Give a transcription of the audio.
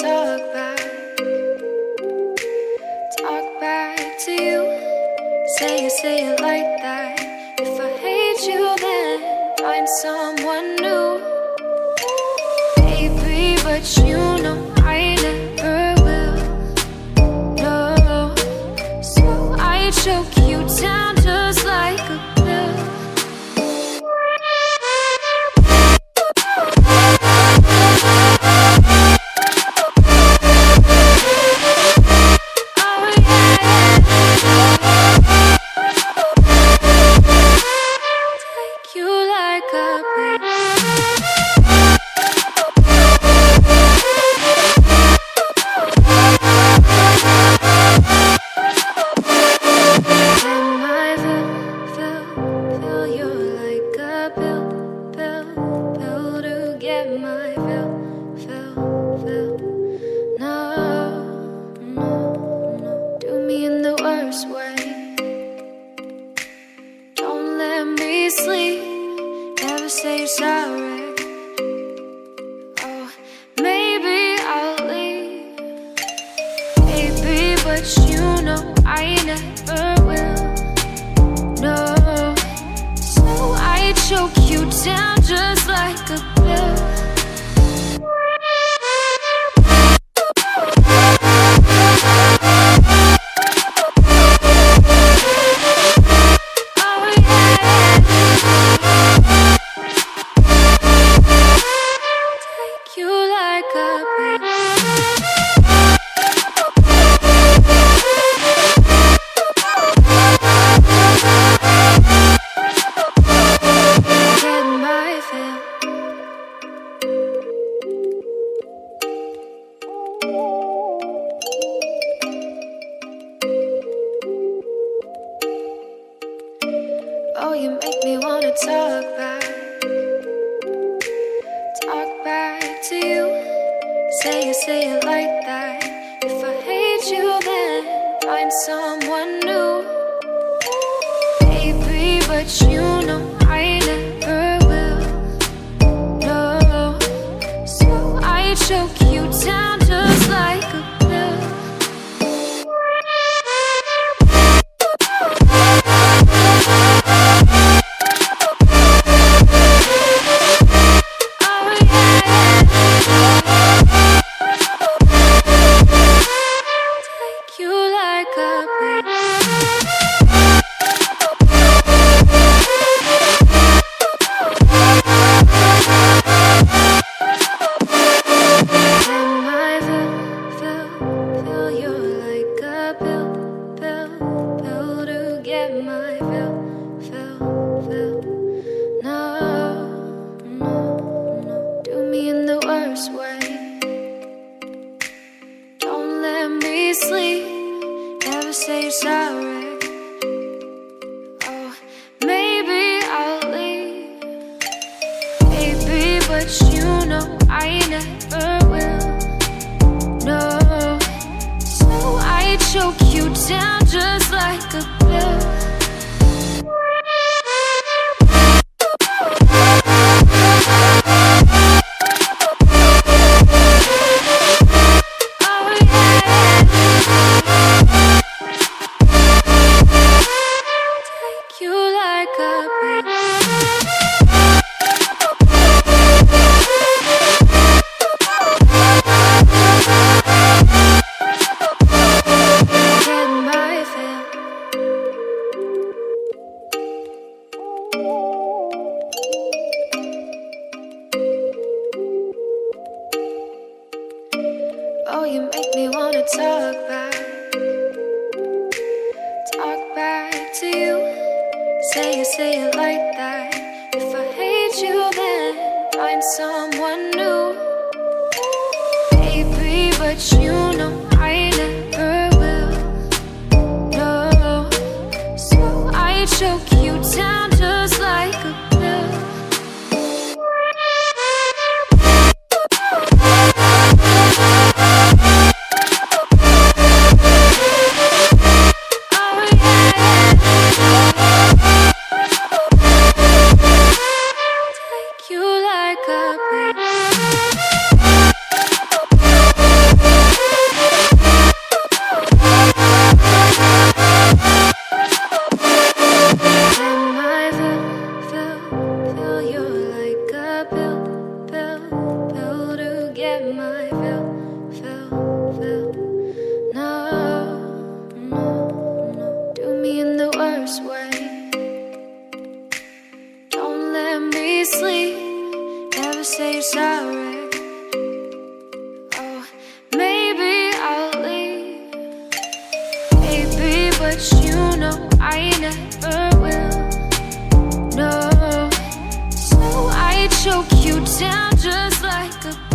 talk back to you. Say it like that. If I hate you, then find someone new. Baby, but you know I never will. No, so I choke you down just like a pill. Say you're sorry. Oh, maybe I'll leave. Baby, but you know I never will. No, so I choke you down just like a pill. Oh, you make me wanna talk back to you. Say it like that. If I hate you, then find someone new. Baby, but you know I never will. No, so I choke you down just like a pill. Sleep, never say you're sorry. Oh, maybe I'll leave. Baby, but you know I never will. No, so I choke you down just like a pill. Oh, you make me wanna talk back to you. Say it like that. If I hate you, then find someone new. Baby, but you know I never will. No, so I choke you down just like a pill. choke you down just like a